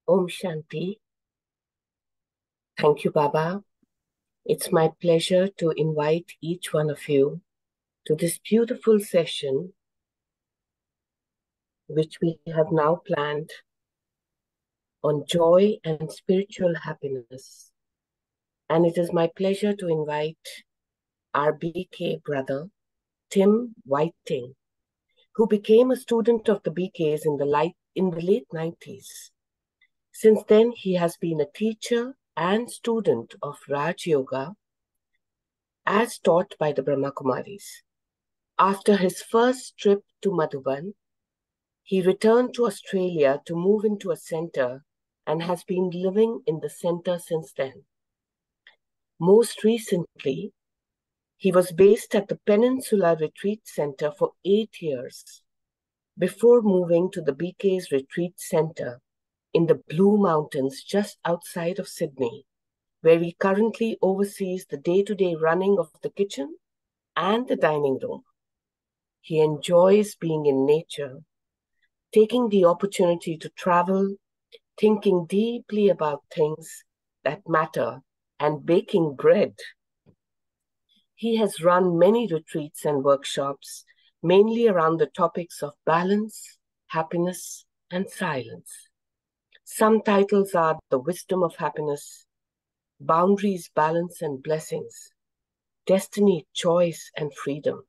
Om Shanti. Thank you, Baba. It's my pleasure to invite each one of you to this beautiful session, which we have now planned on joy and spiritual happiness. And it is my pleasure to invite our BK brother, Tim Whiting, who became a student of the BKs in the late 90s. Since then, he has been a teacher and student of Rajyoga as taught by the Brahma Kumaris. After his first trip to Madhuban, he returned to Australia to move into a center and has been living in the center since then. Most recently, he was based at the Peninsula Retreat Center for 8 years before moving to the BK's Retreat Center in the Blue Mountains just outside of Sydney, where he currently oversees the day-to-day running of the kitchen and the dining room. He enjoys being in nature, taking the opportunity to travel, thinking deeply about things that matter, and baking bread. He has run many retreats and workshops, mainly around the topics of balance, happiness, and silence. Some titles are The Wisdom of Happiness, Boundaries, Balance, and Blessings, destiny, choice, and freedom.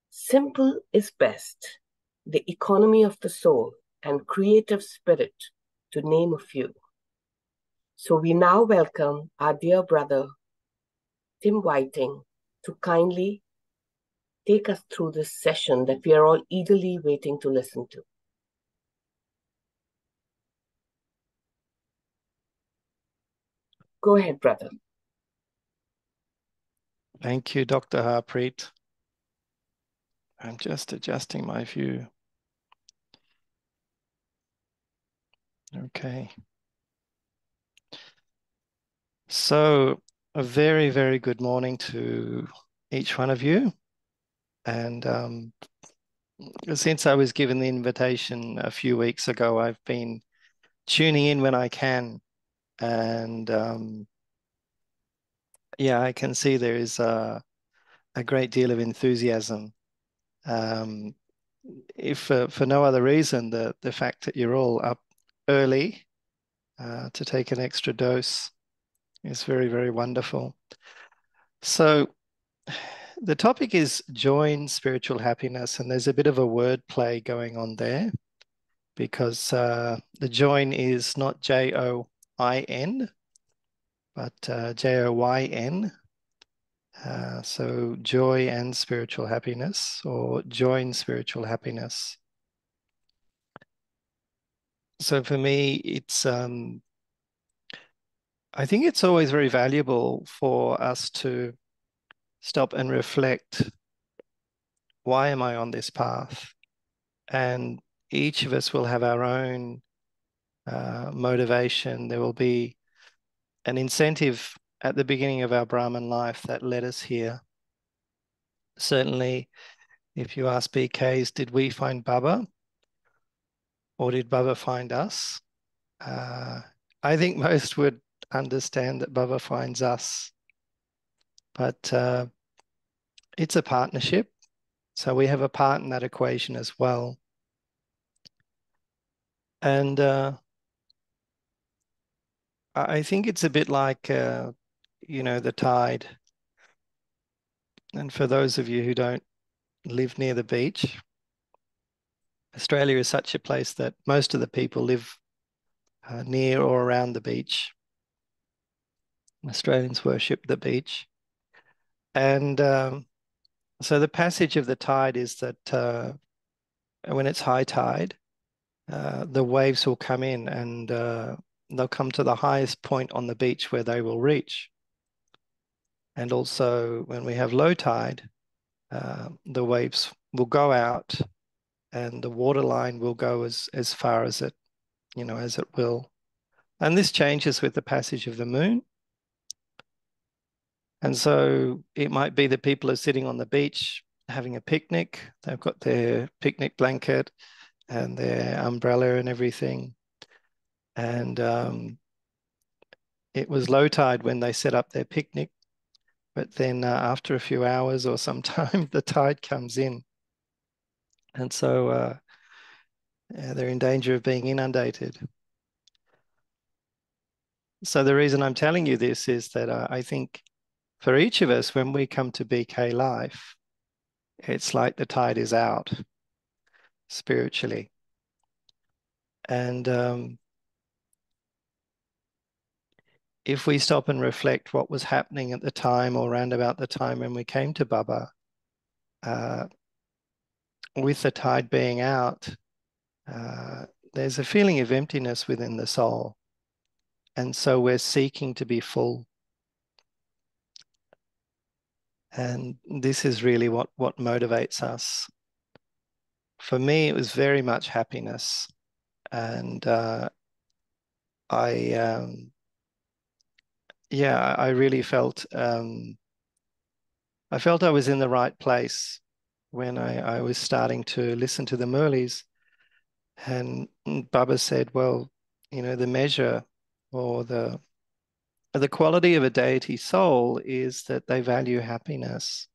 Simple is best, the economy of the soul, and creative spirit, to name a few. So we now welcome our dear brother, Tim Whiting, to kindly take us through this session that we are all eagerly waiting to listen to. Go ahead, brother. Thank you, Dr. Harpreet. I'm just adjusting my view. Okay. So a very, very good morning to each one of you. And since I was given the invitation a few weeks ago, I've been tuning in when I can. And yeah, I can see there is a great deal of enthusiasm. If for no other reason, the fact that you're all up early to take an extra dose is very, very wonderful. So the topic is joy in spiritual happiness, and there's a bit of a word play going on there because the join is not Join, but Joyn. So joy and spiritual happiness, or join spiritual happiness. So for me, I think it's always very valuable for us to stop and reflect, why am I on this path? And each of us will have our own motivation. There will be an incentive at the beginning of our Brahman life that led us here. Certainly, if you ask BKs, did we find Baba or did Baba find us? I think most would understand that Baba finds us, but it's a partnership. So we have a part in that equation as well. And I think it's a bit like, the tide. And for those of you who don't live near the beach, Australia is such a place that most of the people live near or around the beach. Australians worship the beach. And so the passage of the tide is that when it's high tide, the waves will come in and they'll come to the highest point on the beach where they will reach. And also when we have low tide, the waves will go out and the water line will go as far as it, as it will. And this changes with the passage of the moon. And so it might be that people are sitting on the beach having a picnic. They've got their picnic blanket and their umbrella and everything. And it was low tide when they set up their picnic. But then after a few hours or some time, the tide comes in. And so they're in danger of being inundated. So the reason I'm telling you this is that I think for each of us, when we come to BK life, it's like the tide is out spiritually. And if we stop and reflect what was happening at the time or around about the time when we came to Baba, with the tide being out, there's a feeling of emptiness within the soul. And so we're seeking to be full. And this is really what motivates us. For me, it was very much happiness. And I really felt I was in the right place when I was starting to listen to the Murlis. And Baba said, well, the measure or the quality of a deity soul is that they value happiness.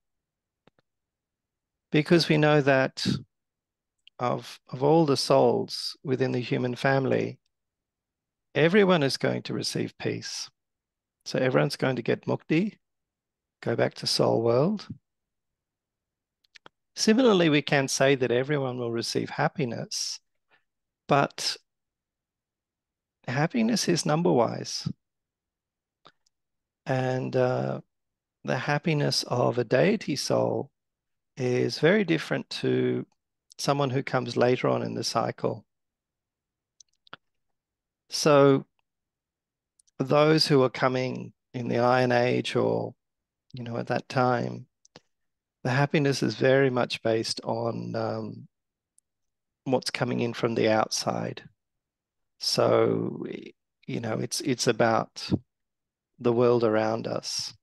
Because we know that of all the souls within the human family, everyone is going to receive peace. So everyone's going to get mukti. go back to soul world. Similarly, we can say that everyone will receive happiness, but happiness is number-wise. And the happiness of a deity soul is very different to someone who comes later on in the cycle. So those who are coming in the Iron Age or, at that time, the happiness is very much based on what's coming in from the outside. So, it's about the world around us.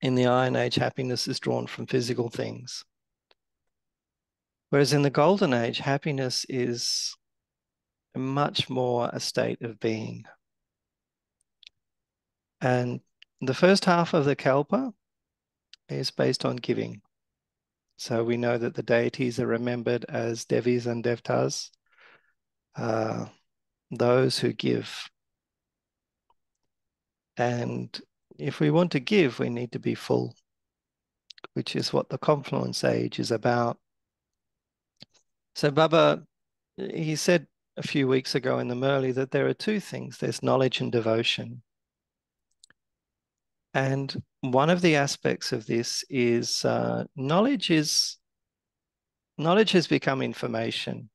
In the Iron Age, happiness is drawn from physical things. Whereas in the Golden Age, happiness is much more a state of being. And the first half of the Kalpa is based on giving. So we know that the deities are remembered as Devis and Devtas, those who give. And if we want to give, we need to be full, which is what the Confluence Age is about. So Baba, he said a few weeks ago in the Murli that there are two things. There's knowledge and devotion. And one of the aspects of this is knowledge has become information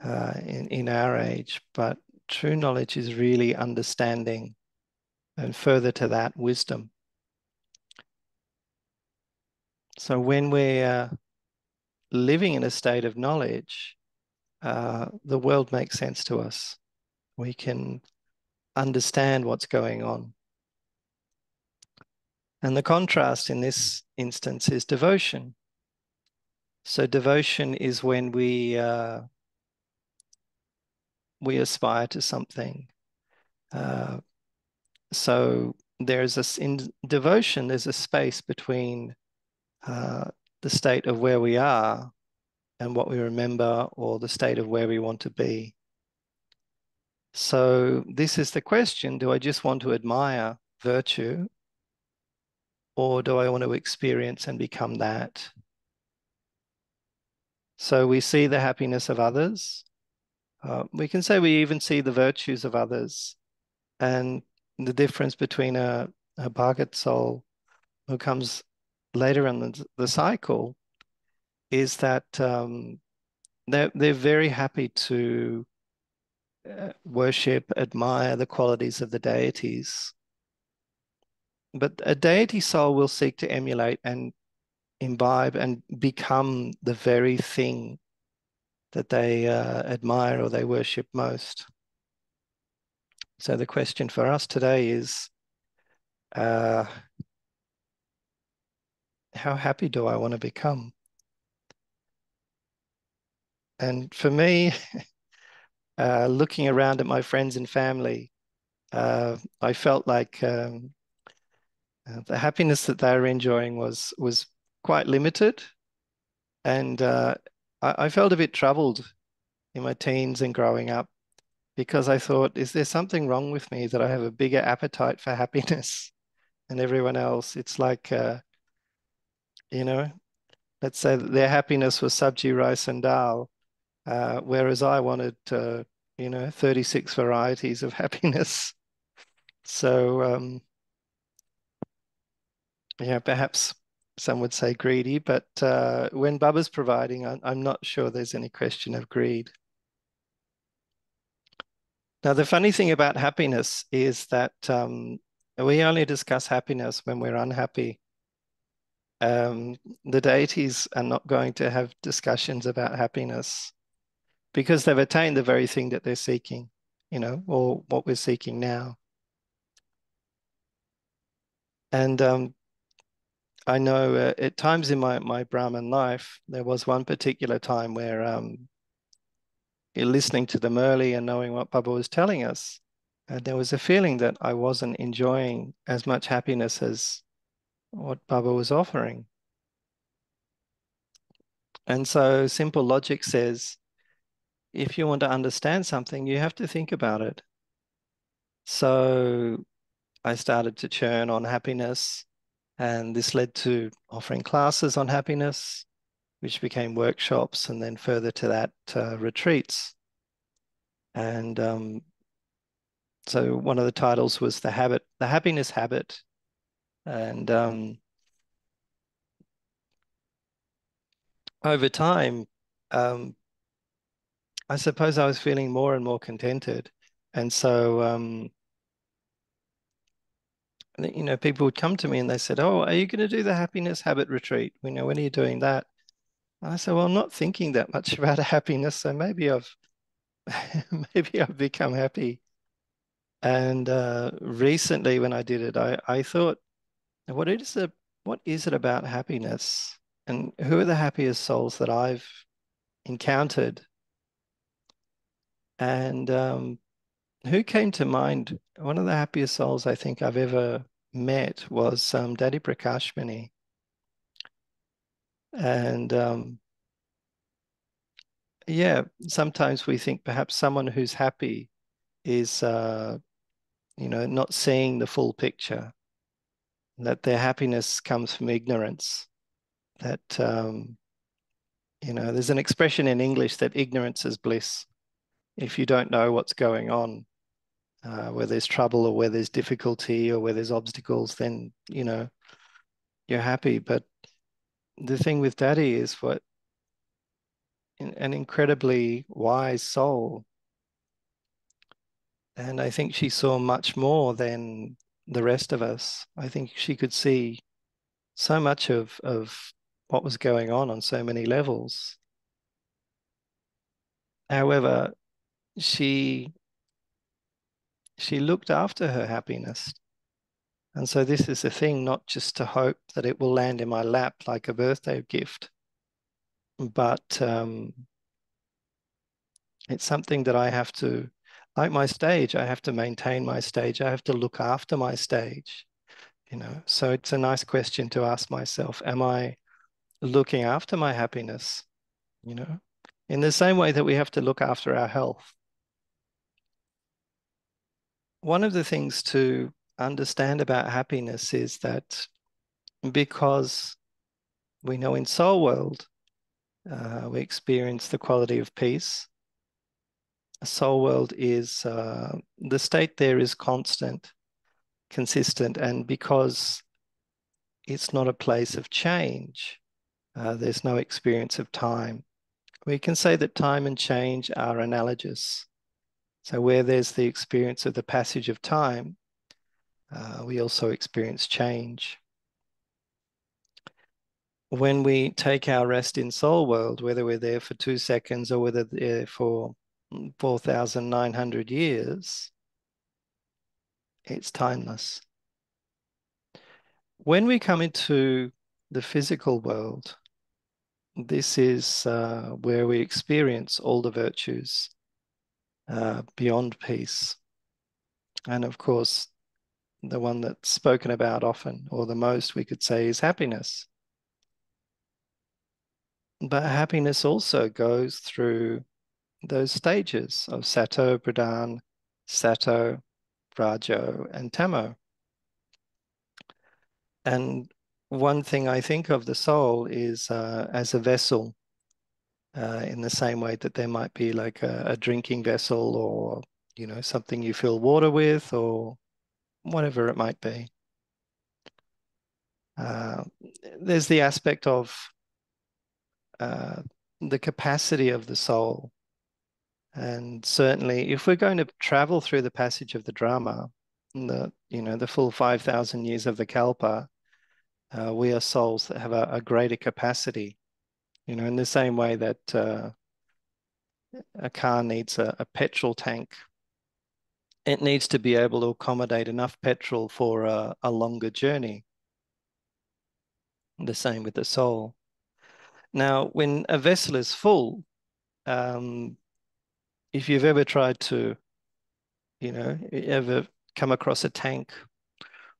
in our age, but true knowledge is really understanding, and further to that, wisdom. So when we're living in a state of knowledge, the world makes sense to us. We can understand what's going on. And the contrast in this instance is devotion. So devotion is when we aspire to something. So in devotion, there's a space between the state of where we are and what we remember, or the state of where we want to be. So this is the question: do I just want to admire virtue, or do I want to experience and become that? So we see the happiness of others. We can say we even see the virtues of others. And the difference between a Bhagat soul who comes later in the cycle is that they're very happy to worship, admire the qualities of the deities. But a deity soul will seek to emulate and imbibe and become the very thing that they admire or they worship most. So the question for us today is, how happy do I want to become? And for me, looking around at my friends and family, I felt like the happiness that they were enjoying was quite limited. And I felt a bit troubled in my teens and growing up, because I thought, is there something wrong with me that I have a bigger appetite for happiness than everyone else? It's like, let's say that their happiness was sabji, rice, and dal, whereas I wanted, 36 varieties of happiness. So, yeah, perhaps some would say greedy, but when Baba's providing, I'm not sure there's any question of greed. Now, the funny thing about happiness is that we only discuss happiness when we're unhappy. The deities are not going to have discussions about happiness because they've attained the very thing that they're seeking, or what we're seeking now. And I know at times in my Brahman life, there was one particular time where listening to the Murli and knowing what Baba was telling us, there was a feeling that I wasn't enjoying as much happiness as what Baba was offering. And so simple logic says, if you want to understand something, you have to think about it. So I started to churn on happiness, and this led to offering classes on happiness, which became workshops, and then further to that, retreats. And so one of the titles was the happiness habit. And over time, I suppose I was feeling more and more contented. And so, people would come to me and they said, "Oh, are you going to do the happiness habit retreat? When are you doing that?" And I said, "Well, I'm not thinking that much about happiness, so maybe I've maybe I've become happy." And recently, when I did it, I thought, what is it about happiness, and who are the happiest souls that I've encountered? And who came to mind? One of the happiest souls I think I've ever met was Daddy Prakashmani. And yeah, sometimes we think perhaps someone who's happy is, not seeing the full picture, that their happiness comes from ignorance, that, there's an expression in English that ignorance is bliss. If you don't know what's going on, where there's trouble or where there's difficulty or where there's obstacles, then, you're happy. But the thing with Daddy is an incredibly wise soul. And I think she saw much more than the rest of us. I think she could see so much of what was going on so many levels. However, she she looked after her happiness. And so this is the thing, not just to hope that it will land in my lap like a birthday gift, but it's something that I have to, like my stage, I have to maintain my stage. I have to look after my stage, So it's a nice question to ask myself, am I looking after my happiness, you know? In the same way that we have to look after our health. One of the things to understand about happiness is that because we know in soul world, we experience the quality of peace. Soul world is, the state there is constant, consistent, and because it's not a place of change, there's no experience of time. We can say that time and change are analogous. So where there's the experience of the passage of time, we also experience change. When we take our rest in soul world, whether we're there for 2 seconds or whether there for 4,900 years, it's timeless. When we come into the physical world, this is where we experience all the virtues beyond peace. And of course, the one that's spoken about often, or the most we could say, is happiness. But happiness also goes through those stages of Sato, Pradhan, Sato, Rajo, and Tamo. And one thing I think of the soul is as a vessel, in the same way that there might be like a drinking vessel or, something you fill water with or whatever it might be. Uh, there's the aspect of the capacity of the soul. And certainly, if we're going to travel through the passage of the drama, the full 5,000 years of the Kalpa, we are souls that have a greater capacity. In the same way that a car needs a petrol tank, it needs to be able to accommodate enough petrol for a longer journey. The same with the soul. Now, when a vessel is full, if you've ever tried to, ever come across a tank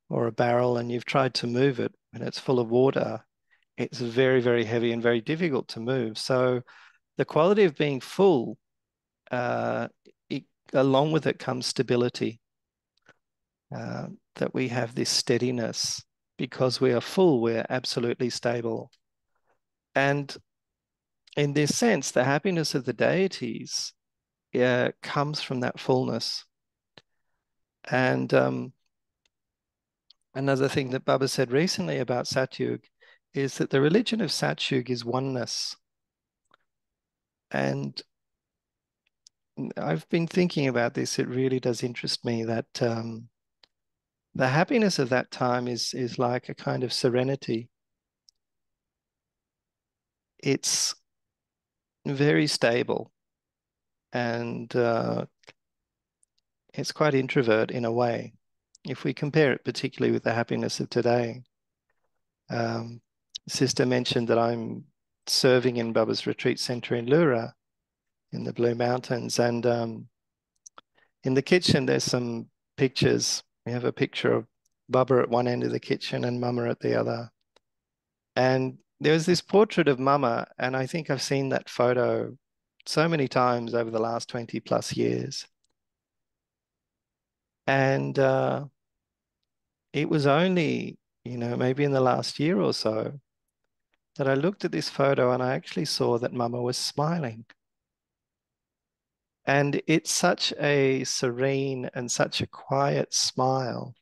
or a barrel and you've tried to move it and it's full of water, it's very, very heavy and very difficult to move. So the quality of being full, along with it comes stability. that we have this steadiness because we are full, we're absolutely stable. And in this sense, the happiness of the deities comes from that fullness. And another thing that Baba said recently about Satyug is that the religion of Satyug is oneness. And I've been thinking about this. It really does interest me that the happiness of that time is like a kind of serenity. It's very stable and it's quite introvert in a way. If we compare it particularly with the happiness of today, Sister mentioned that I'm serving in Baba's retreat center in Lura in the Blue Mountains, and in the kitchen there's some pictures. We have a picture of Baba at one end of the kitchen and Mama at the other. And there was this portrait of Mama, and I think I've seen that photo so many times over the last 20 plus years. And it was only, maybe in the last year or so that I looked at this photo and I actually saw that Mama was smiling. And it's such a serene and such a quiet smile.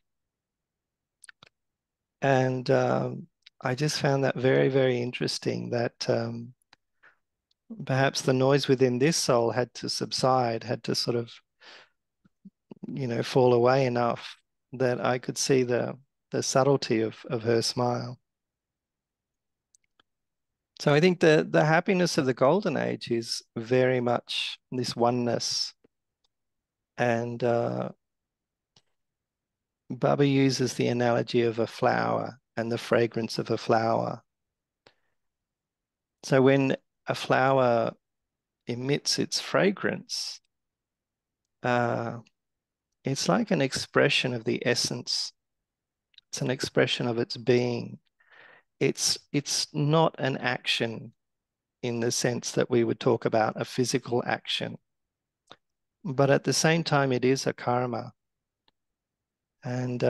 And I just found that very, very interesting that perhaps the noise within this soul had to subside, had to sort of, fall away enough that I could see the subtlety of her smile. So I think the happiness of the golden age is very much this oneness. And Baba uses the analogy of a flower and the fragrance of a flower. So when a flower emits its fragrance, it's like an expression of the essence. It's an expression of its being. It's not an action in the sense that we would talk about a physical action, but at the same time, it is a karma. And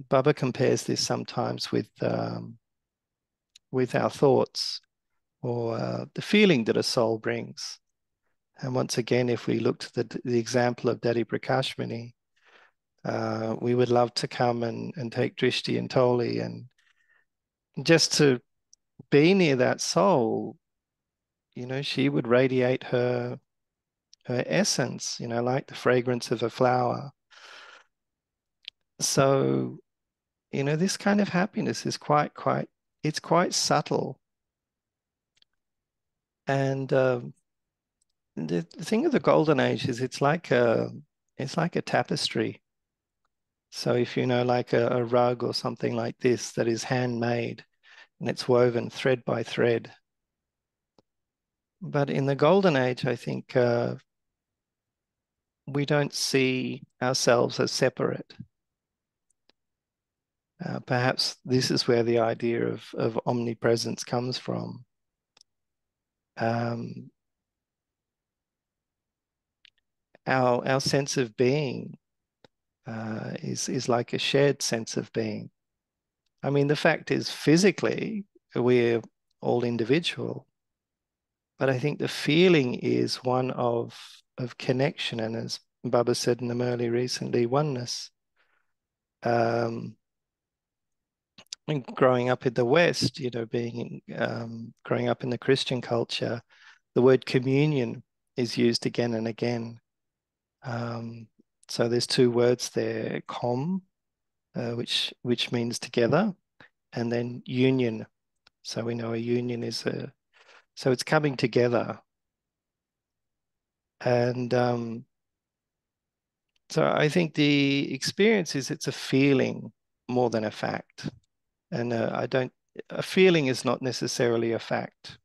Baba compares this sometimes with our thoughts or the feeling that a soul brings. And once again, if we look to the example of Daddy Prakashmani, we would love to come and take Drishti and Toli and just to be near that soul. She would radiate her essence, like the fragrance of a flower. So, this kind of happiness is it's quite subtle. And the thing of the golden age is it's like a tapestry. So if like a rug or something like this that is handmade and it's woven thread by thread. But in the golden age, I think we don't see ourselves as separate. Perhaps this is where the idea of omnipresence comes from. Our sense of being is like a shared sense of being. I mean, the fact is, physically, we're all individual, but I think the feeling is one of connection, and as Baba said in the Murli recently, oneness. And growing up in the West, growing up in the Christian culture, the word communion is used again and again. So there's two words there, which means together, and then union. So we know a union is so it's coming together. And so I think the experience is it's a feeling more than a fact. And a feeling is not necessarily a fact.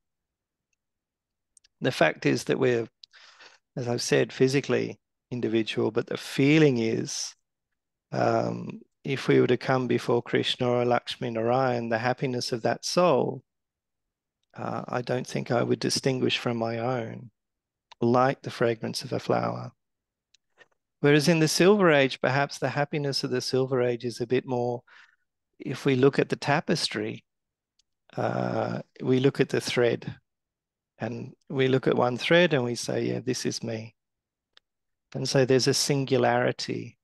The fact is that we're, as I've said, physically individual, but the feeling is if we were to come before Krishna or Lakshmi Narayan, the happiness of that soul, I don't think I would distinguish from my own, like the fragrance of a flower. Whereas in the Silver Age, perhaps the happiness of the Silver Age is a bit more, if we look at the tapestry, we look at the thread and we look at one thread and we say, yeah, this is me. And so there's a singularity.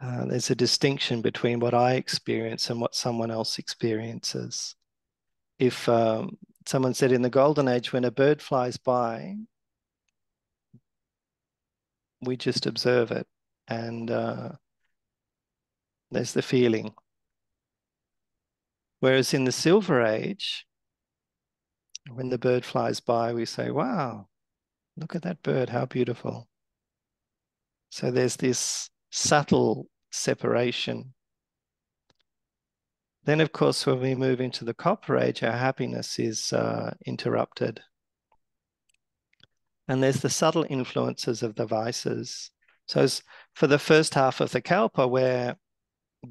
There's a distinction between what I experience and what someone else experiences. If someone said in the Golden Age, when a bird flies by, we just observe it and there's the feeling. Whereas in the Silver Age, when the bird flies by, we say, wow, look at that bird, how beautiful. So there's this subtle separation. Then, of course, when we move into the Copper Age, our happiness is interrupted. And there's the subtle influences of the vices. So for the first half of the Kalpa, where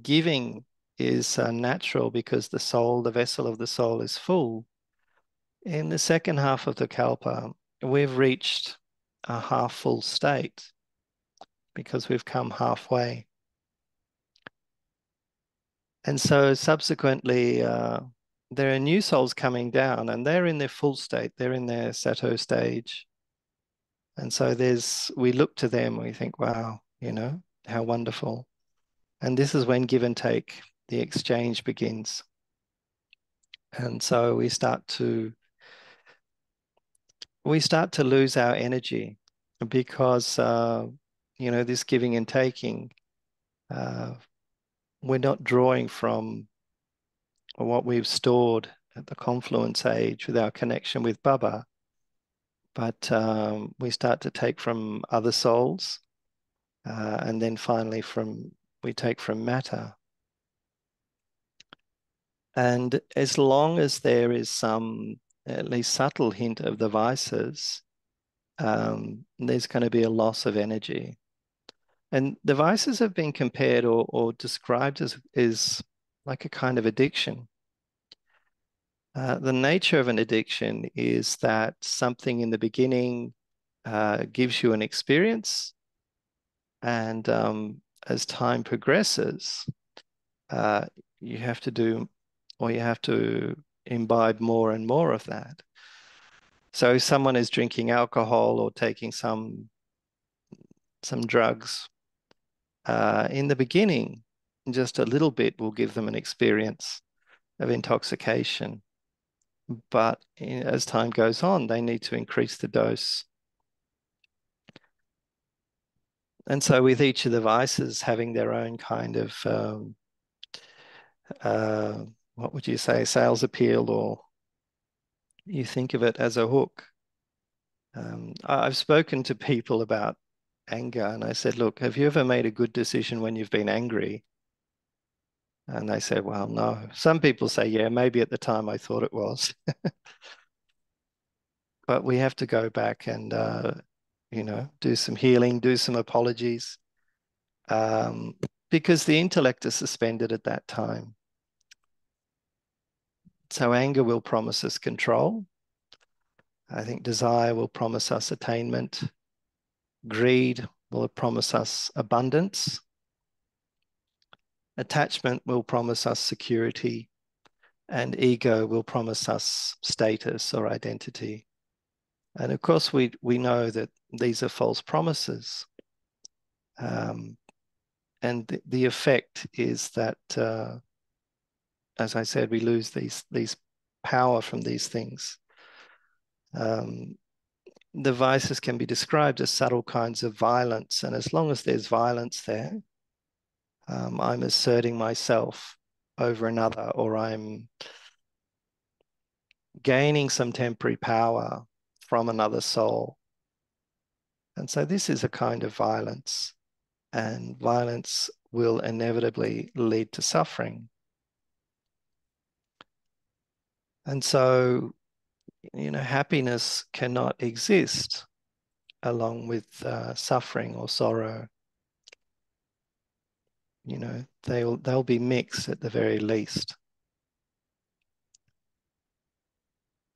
giving is natural because the soul, the vessel of the soul is full, in the second half of the Kalpa, we've reached a half full state because we've come halfway. And so subsequently, there are new souls coming down and they're in their full state, they're in their Sato stage. And so we look to them, we think, wow, how wonderful. And this is when give and take, the exchange begins. And so we start to lose our energy because, this giving and taking, we're not drawing from what we've stored at the confluence age with our connection with Baba, but we start to take from other souls, and then finally we take from matter. And as long as there is some at least subtle hint of the vices, there's going to be a loss of energy. And the vices have been compared or described as like a kind of addiction. The nature of an addiction is that something in the beginning gives you an experience, and as time progresses, you have to do, or you have to imbibe more and more of that. So if someone is drinking alcohol or taking some drugs, in the beginning, just a little bit will give them an experience of intoxication. But as time goes on, they need to increase the dose. And so with each of the vices having their own kind of, what would you say, sales appeal, or you think of it as a hook. I've spoken to people about anger and I said, look, have you ever made a good decision when you've been angry? And they said, well, no. Some people say, yeah, maybe at the time I thought it was. But we have to go back and, do some healing, do some apologies, because the intellect is suspended at that time. So anger will promise us control. I think desire will promise us attainment. Greed will promise us abundance. Attachment will promise us security. And ego will promise us status or identity. And of course, we know that these are false promises. And the effect is that, as I said, we lose these power from these things. The vices can be described as subtle kinds of violence. And as long as there's violence there, I'm asserting myself over another, or I'm gaining some temporary power from another soul. And so this is a kind of violence, and violence will inevitably lead to suffering. And so, happiness cannot exist along with suffering or sorrow. They'll be mixed at the very least.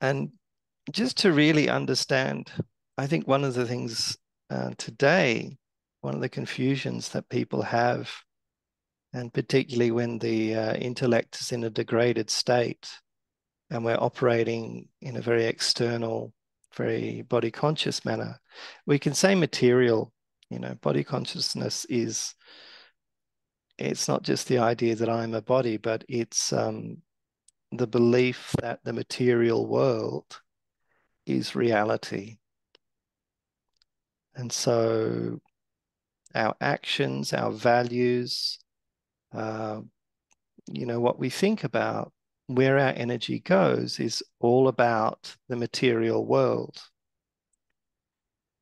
And just to really understand, I think one of the things today, one of the confusions that people have, and particularly when the intellect is in a degraded state and we're operating in a very external, very body conscious manner, we can say material, body consciousness is, it's not just the idea that I'm a body, but it's the belief that the material world is reality. And so our actions, our values, what we think about, where our energy goes is all about the material world.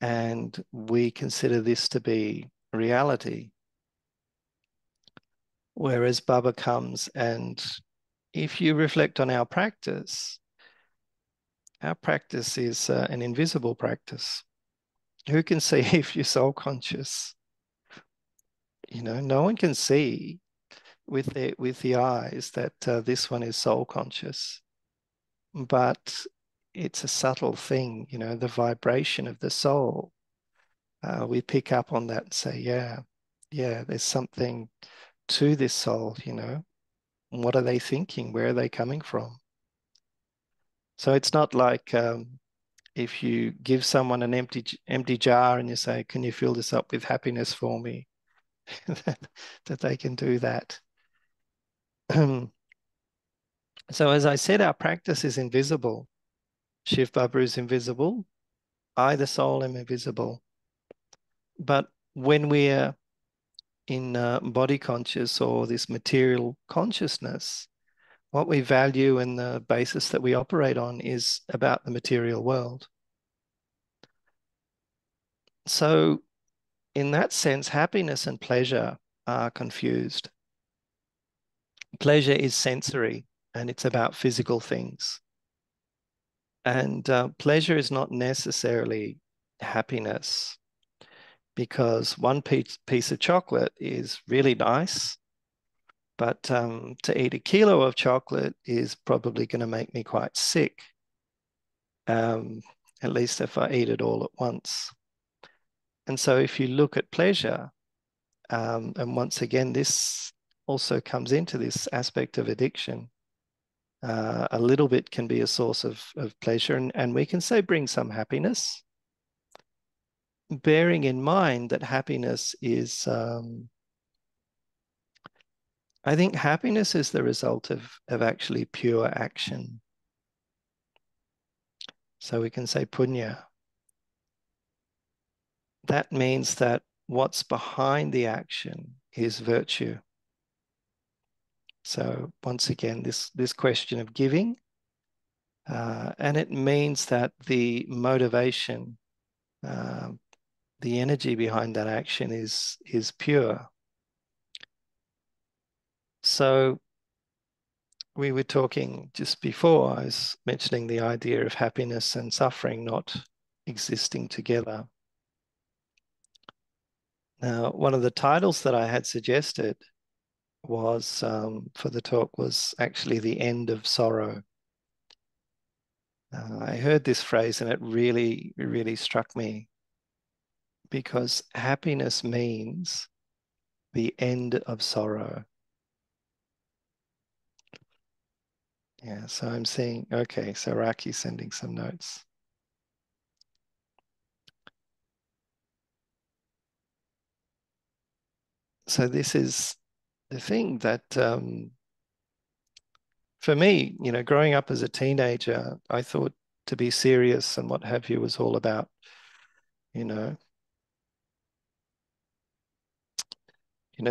And we consider this to be reality. Whereas Baba comes, and if you reflect on our practice is an invisible practice. Who can see if you're soul conscious? No one can see with the eyes that this one is soul conscious. But it's a subtle thing, the vibration of the soul. We pick up on that and say, yeah, there's something to this soul, What are they thinking? Where are they coming from? So it's not like if you give someone an empty jar and you say, can you fill this up with happiness for me? that they can do that. So as I said, our practice is invisible. Shiv Baba is invisible. I, the soul, am invisible. But when we're in body conscious or this material consciousness, what we value and the basis that we operate on is about the material world. So in that sense, happiness and pleasure are confused. Pleasure is sensory and it's about physical things. And pleasure is not necessarily happiness, because one piece of chocolate is really nice, but to eat a kilo of chocolate is probably going to make me quite sick, at least if I eat it all at once. And so if you look at pleasure, and once again, this also comes into this aspect of addiction. A little bit can be a source of pleasure, and we can say bring some happiness, bearing in mind that happiness is, I think happiness is the result of actually pure action. So we can say punya. That means that what's behind the action is virtue. So once again, this question of giving, and it means that the motivation, the energy behind that action is pure. So we were talking just before, I was mentioning the idea of happiness and suffering not existing together. Now, one of the titles that I had suggested was, for the talk, was actually The End of Sorrow. I heard this phrase and it really, really struck me, because happiness means the end of sorrow. Yeah, so I'm seeing, okay, so Raki's sending some notes. So this is the thing that, for me, growing up as a teenager, I thought to be serious and what have you was all about,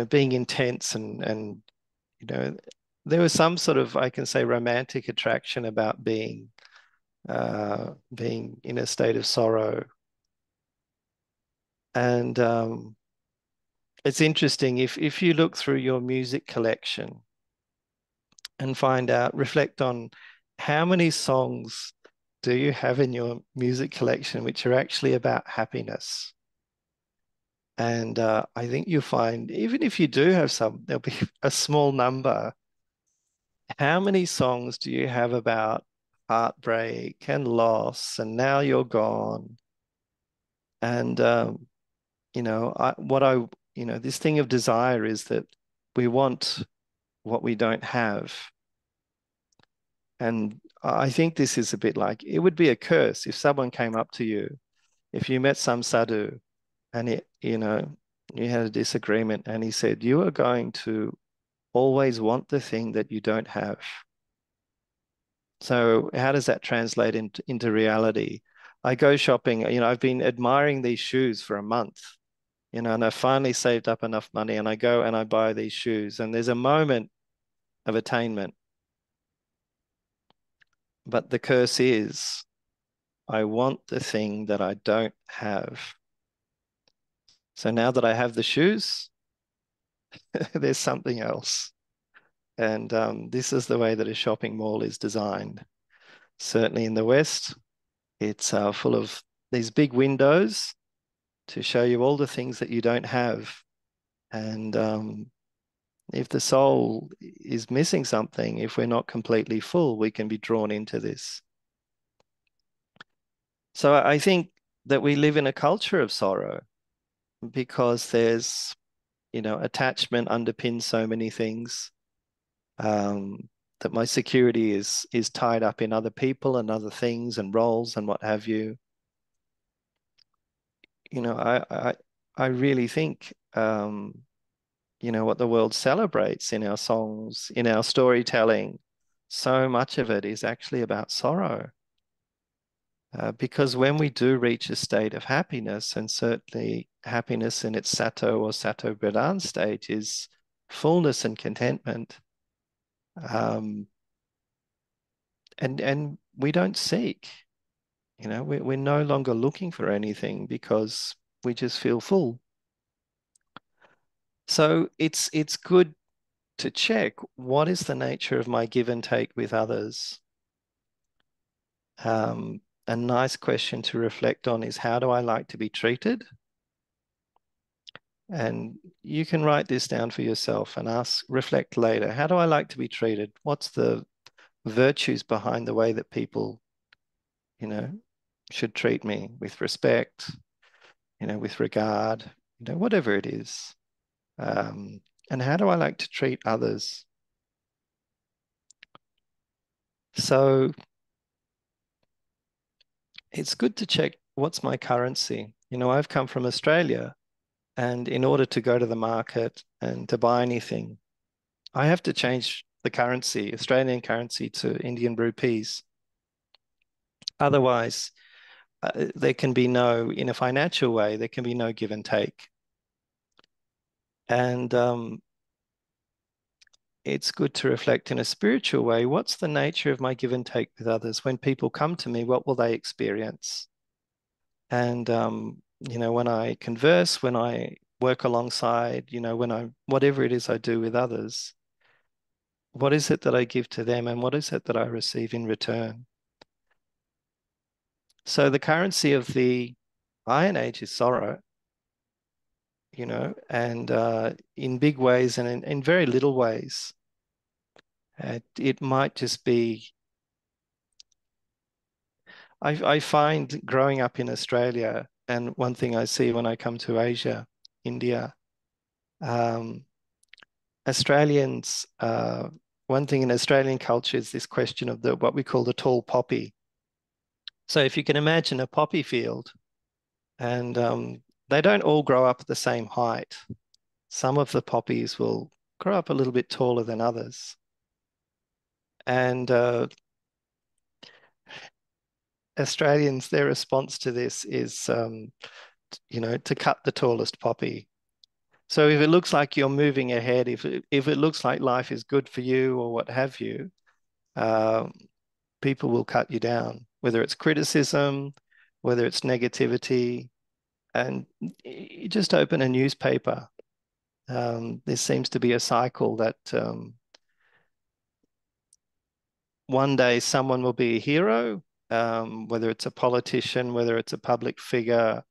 being intense and there was some sort of, I can say, romantic attraction about being in a state of sorrow. And it's interesting, if you look through your music collection and reflect on how many songs do you have in your music collection which are actually about happiness. And I think you'll find, even if you do have some, there'll be a small number. How many songs do you have about heartbreak and loss and now you're gone? And this thing of desire is that we want what we don't have. And I think this is a bit like, it would be a curse if someone came up to you, if you met some sadhu and you had a disagreement and he said, you are going to always want the thing that you don't have. So how does that translate into reality? I go shopping, I've been admiring these shoes for a month, and I finally saved up enough money and I go and I buy these shoes and there's a moment of attainment. But the curse is I want the thing that I don't have. So now that I have the shoes, there's something else. And this is the way that a shopping mall is designed. Certainly in the West, it's full of these big windows to show you all the things that you don't have. And if the soul is missing something, if we're not completely full, we can be drawn into this. So I think that we live in a culture of sorrow because there's, attachment underpins so many things. That my security is tied up in other people and other things and roles and what have you. I really think what the world celebrates in our songs, in our storytelling, so much of it is actually about sorrow. Because when we do reach a state of happiness, and certainly happiness in its Sato or Sato Pradhan state is fullness and contentment, and we don't seek, we're no longer looking for anything because we just feel full. So it's good to check what is the nature of my give and take with others. A nice question to reflect on is, how do I like to be treated? And you can write this down for yourself and reflect later. How do I like to be treated? What's the virtues behind the way that people, should treat me, with respect, with regard, whatever it is. And how do I like to treat others? So it's good to check, what's my currency? I've come from Australia, and in order to go to the market and to buy anything, I have to change the currency, Australian currency, to Indian rupees. Otherwise, there can be no, in a financial way, there can be no give and take. And it's good to reflect in a spiritual way. What's the nature of my give and take with others? When people come to me, what will they experience? And, when I converse, when I work alongside, whatever it is I do with others, what is it that I give to them and what is it that I receive in return? So the currency of the Iron Age is sorrow, and in big ways and in very little ways. It might just be, I find growing up in Australia, and one thing I see when I come to Asia, India, um, Australians, one thing in Australian culture is this question of what we call the tall poppy. So if you can imagine a poppy field, and they don't all grow up at the same height. Some of the poppies will grow up a little bit taller than others. And Australians, their response to this is, to cut the tallest poppy. So if it looks like you're moving ahead, if it looks like life is good for you or what have you, people will cut you down, whether it's criticism, whether it's negativity. And you just open a newspaper. There seems to be a cycle that one day someone will be a hero, whether it's a politician, whether it's a public figure,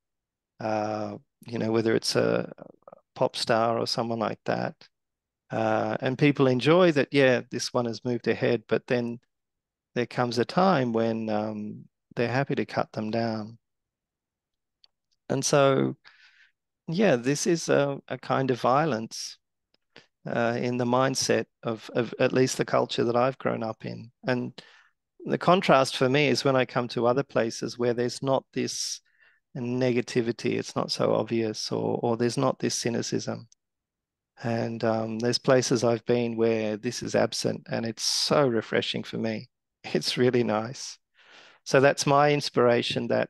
whether it's a pop star or someone like that. And people enjoy that, yeah, this one has moved ahead, but then there comes a time when they're happy to cut them down. And so, yeah, this is a kind of violence in the mindset of at least the culture that I've grown up in. And the contrast for me is when I come to other places where there's not this negativity, it's not so obvious, or there's not this cynicism. And there's places I've been where this is absent, and it's so refreshing for me. It's really nice. So that's my inspiration that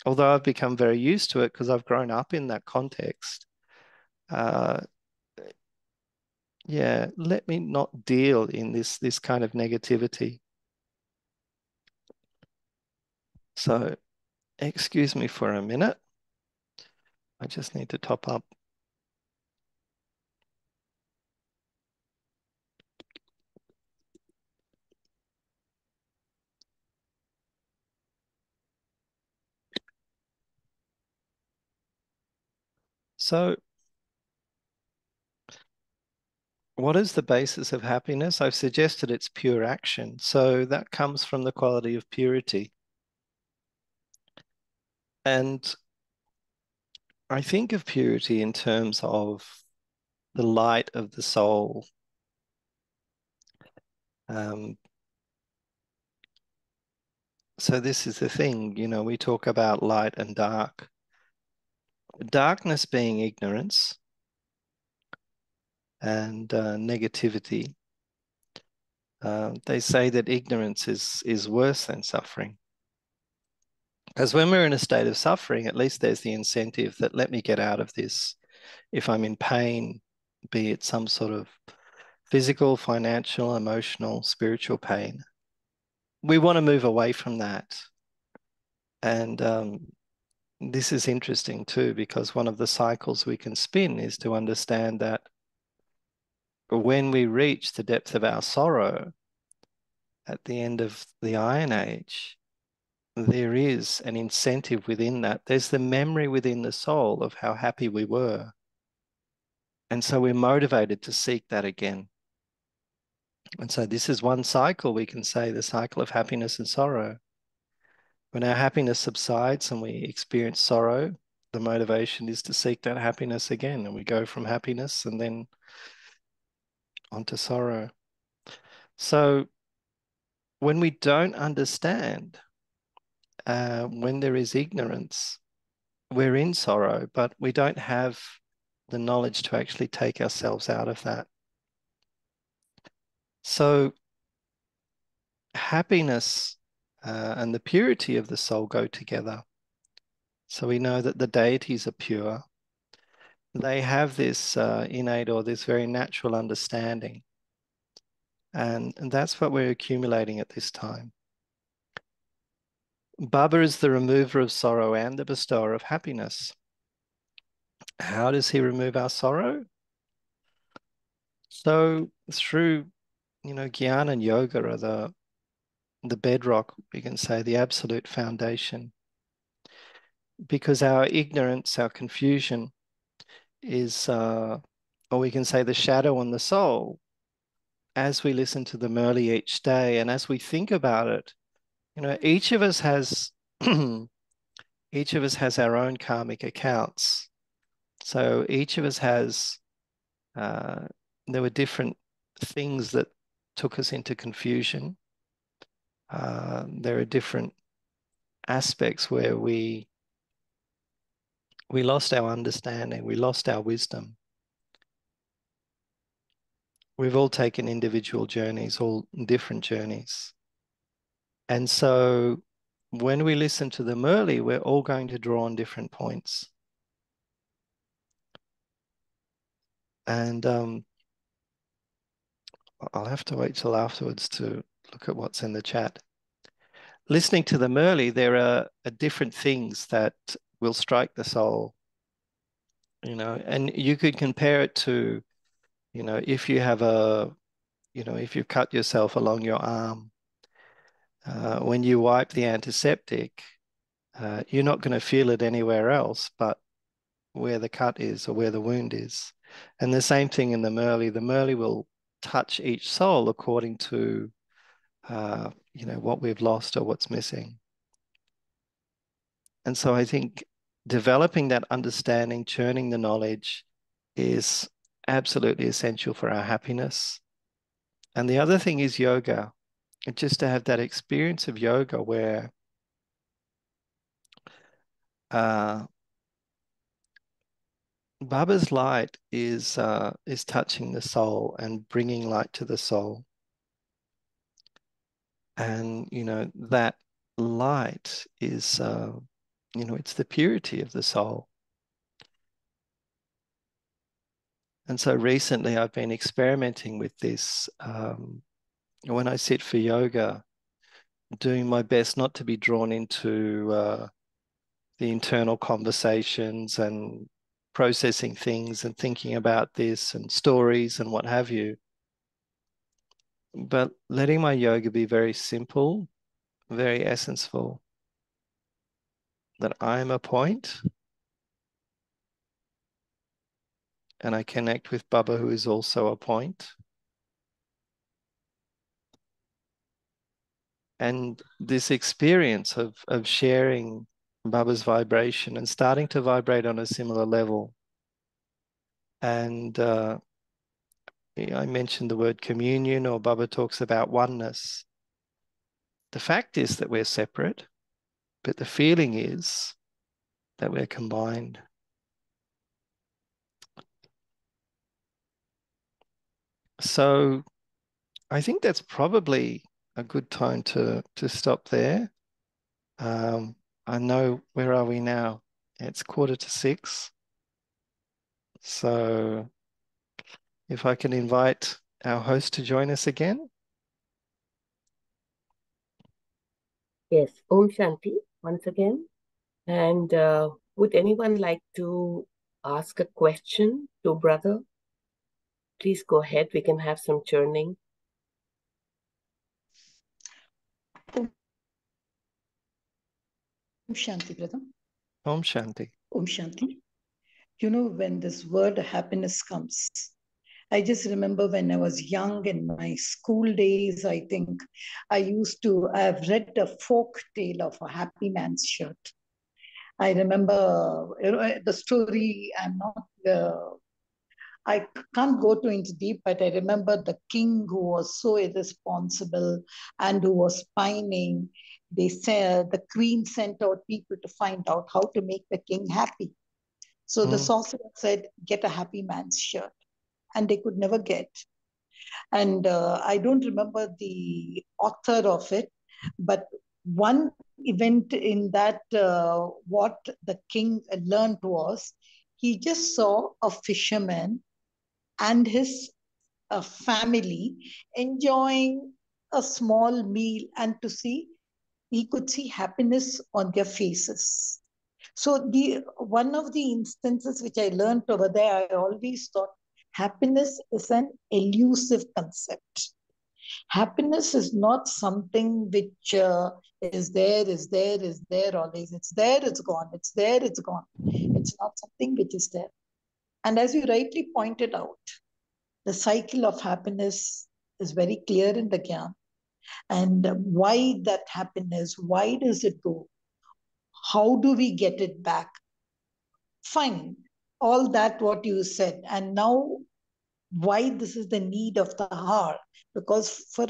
although I've become very used to it because I've grown up in that context, uh, yeah, let me not deal in this kind of negativity. So excuse me for a minute. I just need to top up. So what is the basis of happiness? I've suggested it's pure action. So that comes from the quality of purity. And I think of purity in terms of the light of the soul. Um, so this is the thing, we talk about light and dark. Darkness being ignorance and negativity. They say that ignorance is worse than suffering. Because when we're in a state of suffering, at least there's the incentive that let me get out of this. If I'm in pain, be it some sort of physical, financial, emotional, spiritual pain, we want to move away from that. And this is interesting too, because one of the cycles we can spin is to understand that when we reach the depth of our sorrow at the end of the Iron Age, there is an incentive within that. There's the memory within the soul of how happy we were. And so we're motivated to seek that again. And so this is one cycle, we can say, the cycle of happiness and sorrow. When our happiness subsides and we experience sorrow, the motivation is to seek that happiness again. And we go from happiness and then onto sorrow. So when we don't understand, when there is ignorance, we're in sorrow, but we don't have the knowledge to actually take ourselves out of that. So happiness and the purity of the soul go together. So we know that the deities are pure. They have this innate or this very natural understanding. And that's what we're accumulating at this time. Baba is the remover of sorrow and the bestower of happiness. How does he remove our sorrow? So through, Jnana and yoga are the bedrock, we can say, the absolute foundation. Because our ignorance, our confusion is, or we can say, the shadow on the soul. As we listen to the Murli each day and as we think about it, each of us has each of us has our own karmic accounts. So each of us has there were different things that took us into confusion. There are different aspects where we lost our understanding, we lost our wisdom. We've all taken individual journeys, all different journeys. And so when we listen to the Murli, we're all going to draw on different points. And I'll have to wait till afterwards to look at what's in the chat. Listening to the Murli, there are different things that will strike the soul, and you could compare it to, if you have if you've cut yourself along your arm, when you wipe the antiseptic, you're not going to feel it anywhere else but where the cut is or where the wound is. And the same thing in the Murli. The Murli will touch each soul according to, what we've lost or what's missing. And so I think developing that understanding, churning the knowledge is absolutely essential for our happiness. And the other thing is yoga. And just to have that experience of yoga where Baba's light is touching the soul and bringing light to the soul. And, that light is, it's the purity of the soul. And so recently I've been experimenting with this. When I sit for yoga, doing my best not to be drawn into the internal conversations and processing things and thinking about this and stories and what have you, but letting my yoga be very simple, very essenceful, that I'm a point and I connect with Baba, who is also a point. And this experience of sharing Baba's vibration and starting to vibrate on a similar level. And I mentioned the word communion, or Baba talks about oneness. The fact is that we're separate, but the feeling is that we're combined. So I think that's probably a good time to stop there. I know, where are we now? It's 5:45. So if I can invite our host to join us again. Yes, Om Shanti once again. And would anyone like to ask a question to brother? Please go ahead. We can have some churning. Om Shanti, brother. Om Shanti. Om Shanti. When this word happiness comes, I just remember when I was young in my school days, I think I've read a folk tale of a happy man's shirt. I remember the story. I can't go too into deep, but I remember the king who was so irresponsible and who was pining. They said the queen sent out people to find out how to make the king happy. So the sorcerer said, "Get a happy man's shirt," and they could never get. And I don't remember the author of it, but one event in that, what the king learned was, he just saw a fisherman and his family enjoying a small meal, and he could see happiness on their faces. So one of the instances which I learned over there, I always thought happiness is an elusive concept. Happiness is not something which is there always. It's there, it's gone. It's there, it's gone. It's not something which is there. And as you rightly pointed out, the cycle of happiness is very clear in the Gyan. And why that happiness? Why does it go? How do we get it back? Fine, all that what you said. And now, why this is the need of the heart? Because for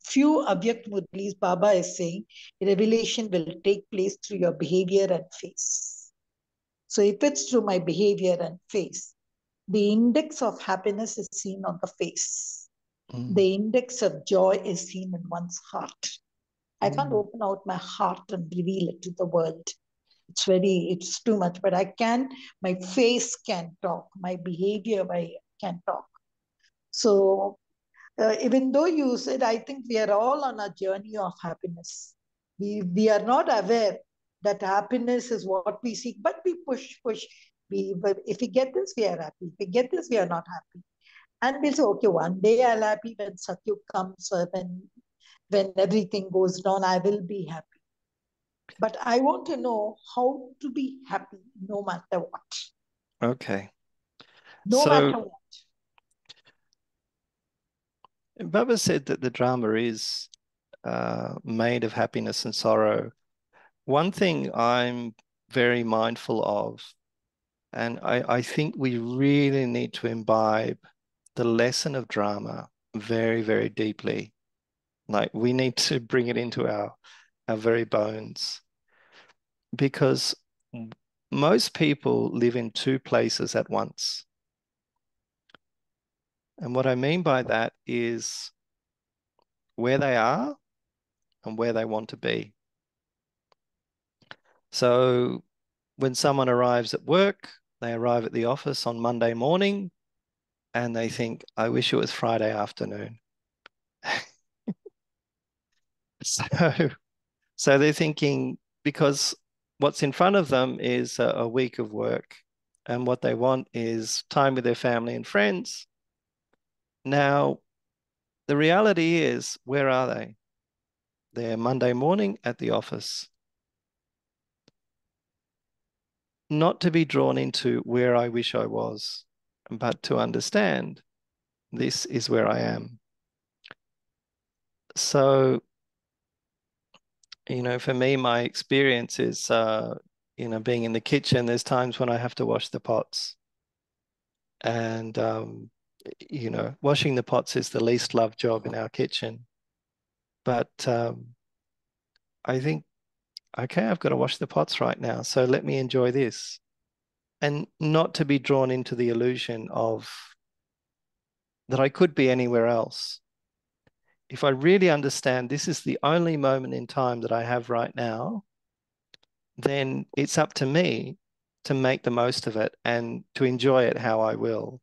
few Abhyakt Murlis, Baba is saying, revelation will take place through your behavior and face. So if it's through my behavior and face, the index of happiness is seen on the face. The index of joy is seen in one's heart. I can't open out my heart and reveal it to the world. It's too much, but my face can talk, my behavior can talk. So even though you said, I think we are all on a journey of happiness. We are not aware that happiness is what we seek, but we push. But if we get this, we are happy. If we get this, we are not happy. And we'll say, okay, one day I'll happy when Satyug comes, or when everything goes down, I will be happy. But I want to know how to be happy no matter what. Okay. No matter what. Baba said that the drama is made of happiness and sorrow. One thing I'm very mindful of. And I think we really need to imbibe the lesson of drama very, very deeply. Like we need to bring it into our very bones, because most people live in two places at once. And what I mean by that is where they are and where they want to be. So when someone arrives at work, they arrive at the office on Monday morning and they think, I wish it was Friday afternoon. So they're thinking, because what's in front of them is a week of work, and what they want is time with their family and friends. Now, the reality is, where are they? They're Monday morning at the office. Not to be drawn into where I wish I was, but to understand this is where I am. So, for me, my experience is, being in the kitchen, there's times when I have to wash the pots. And, washing the pots is the least loved job in our kitchen. But I think, okay, I've got to wash the pots right now, so let me enjoy this. And not to be drawn into the illusion of that I could be anywhere else. If I really understand this is the only moment in time that I have right now, then it's up to me to make the most of it and to enjoy it how I will.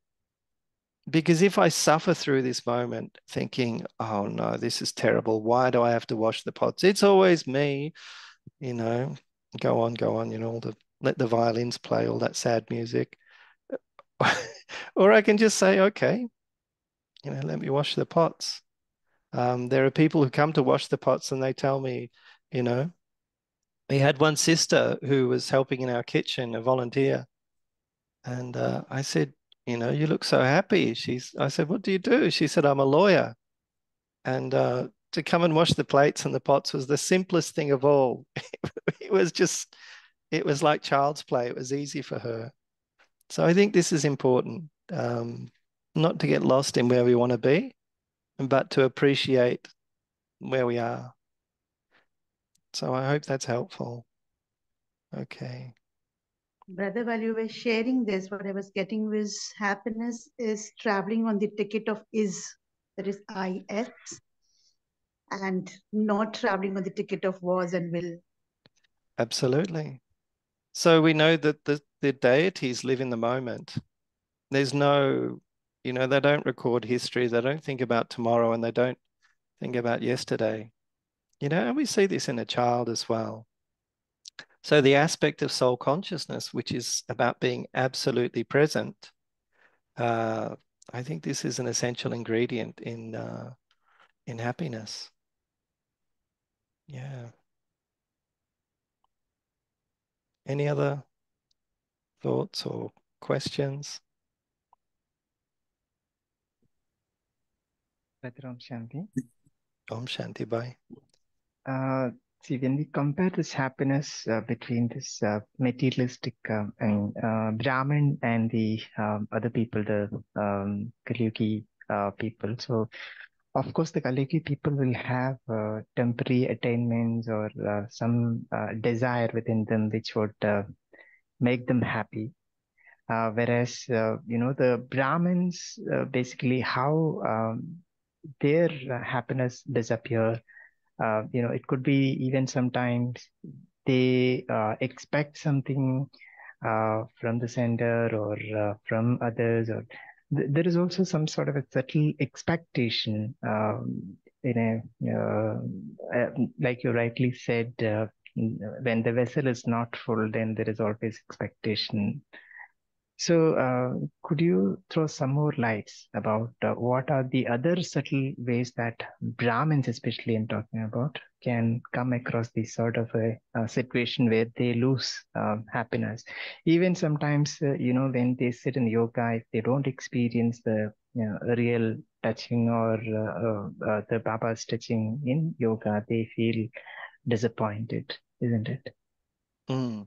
Because if I suffer through this moment thinking, oh no, this is terrible, why do I have to wash the pots? It's always me, go on, let the violins play all that sad music. Or I can just say, okay, let me wash the pots. There are people who come to wash the pots and they tell me, we had one sister who was helping in our kitchen, a volunteer. And I said, you look so happy. I said, what do you do? She said, I'm a lawyer. And to come and wash the plates and the pots was the simplest thing of all. It was like child's play. It was easy for her. So I think this is important, not to get lost in where we want to be, but to appreciate where we are. So I hope that's helpful. Okay. Brother, while you were sharing this, what I was getting was happiness is traveling on the ticket of is, that is IS, and not traveling on the ticket of was and will. Absolutely. So we know that the deities live in the moment. There's no, they don't record history. They don't think about tomorrow and they don't think about yesterday. And we see this in a child as well. So the aspect of soul consciousness, which is about being absolutely present, I think this is an essential ingredient in happiness. Yeah. Any other thoughts or questions? Om Shanti. Om Shanti, bye. See, when we compare this happiness between this materialistic and Brahmin and the other people, the Kaliyugi people. So, of course, the Kaliyugi people will have temporary attainments or some desire within them which would make them happy. Whereas, the Brahmins, basically how their happiness disappear. It could be even sometimes they expect something from the sender or from others, or there is also some sort of a subtle expectation in like you rightly said, when the vessel is not full, then there is always expectation. So, could you throw some more lights about what are the other subtle ways that Brahmins, especially I'm talking about, can come across this sort of a situation where they lose happiness? Even sometimes, when they sit in yoga, if they don't experience the real touching or the Baba's touching in yoga, they feel disappointed, isn't it? Mm.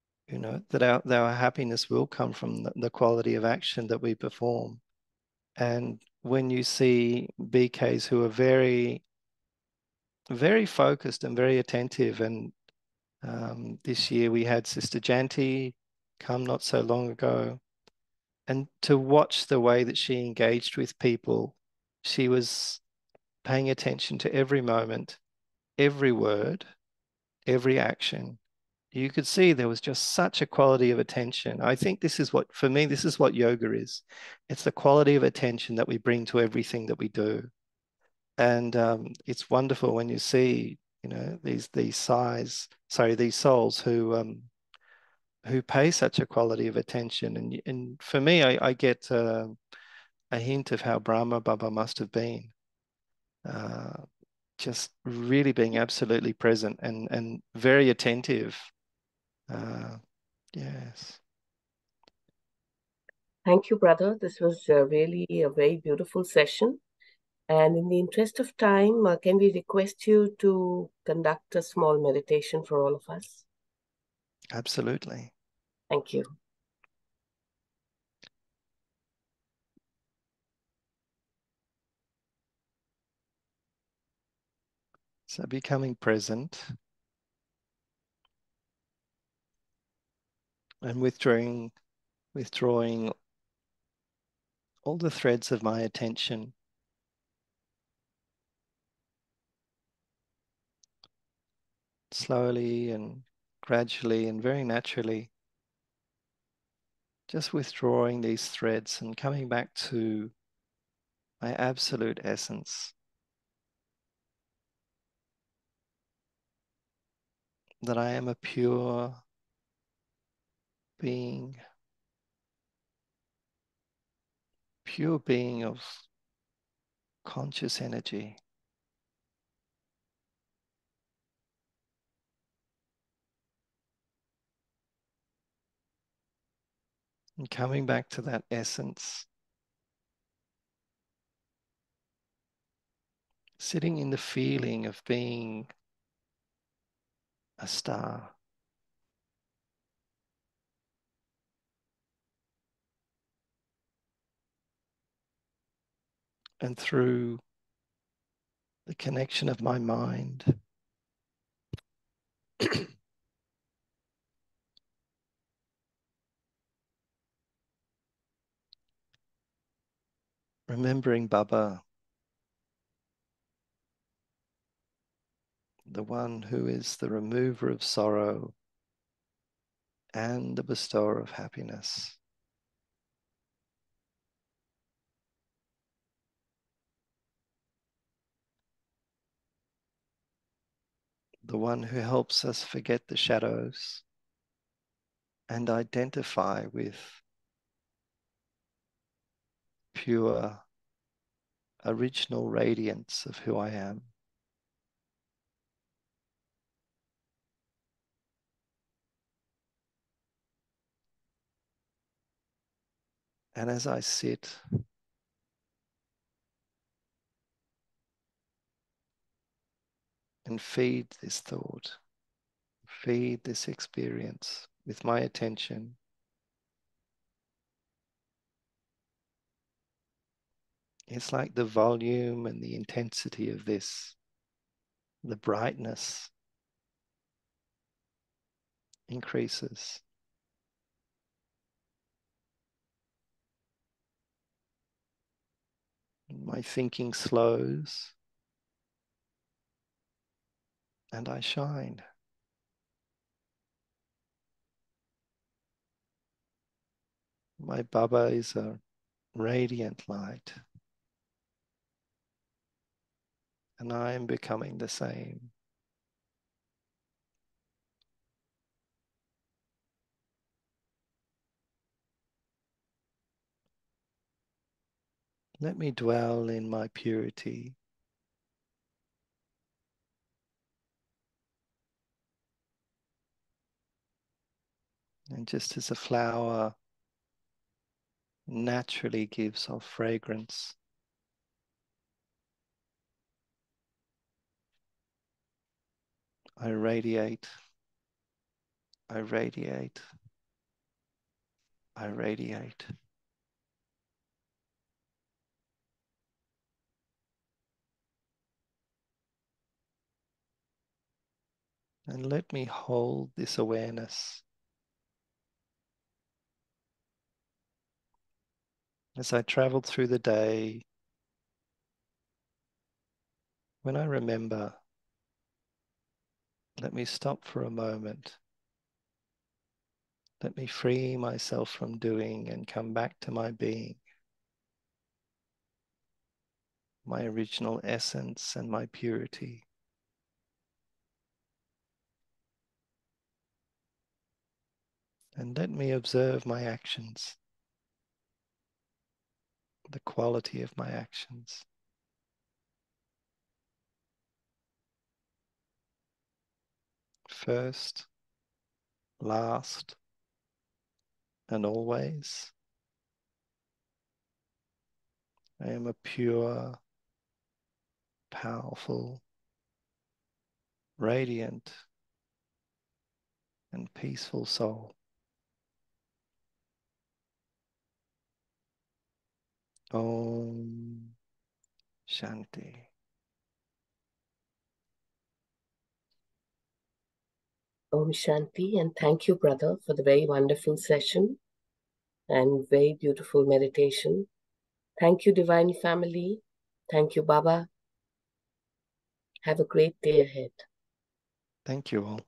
you know, that our happiness will come from the quality of action that we perform. And when you see BKs who are very, very focused and very attentive, and this year we had Sister Janti come not so long ago, and to watch the way that she engaged with people, she was paying attention to every moment, every word, every action. You could see there was just such a quality of attention. I think this is what, for me, this is what yoga is. It's the quality of attention that we bring to everything that we do. And it's wonderful when you see, you know, these souls who pay such a quality of attention. And for me, I get a hint of how Brahma Baba must have been. Just really being absolutely present and very attentive. Yes. Thank you, brother. This was really a very beautiful session. And in the interest of time, can we request you to conduct a small meditation for all of us? Absolutely. Thank you. So becoming present and withdrawing all the threads of my attention slowly and gradually and very naturally, just withdrawing these threads and coming back to my absolute essence, that I am a pure being, of conscious energy. And coming back to that essence, sitting in the feeling of being a star. And through the connection of my mind, remembering Baba, the one who is the remover of sorrow and the bestower of happiness. The one who helps us forget the shadows and identify with pure, original radiance of who I am. And as I sit, and feed this thought, feed this experience with my attention, it's like the volume and the intensity of this, the brightness increases. My thinking slows and I shine. My Baba is a radiant light, and I am becoming the same. Let me dwell in my purity. And just as a flower naturally gives off fragrance, I radiate I radiate. And let me hold this awareness as I travel through the day. When I remember, let me stop for a moment. Let me free myself from doing and come back to my being, my original essence and my purity. And let me observe my actions, the quality of my actions. First, last, and always, I am a pure, powerful, radiant, and peaceful soul. Om Shanti. Om Shanti, and thank you, brother, for the very wonderful session and very beautiful meditation. Thank you, Divine Family. Thank you, Baba. Have a great day ahead. Thank you all.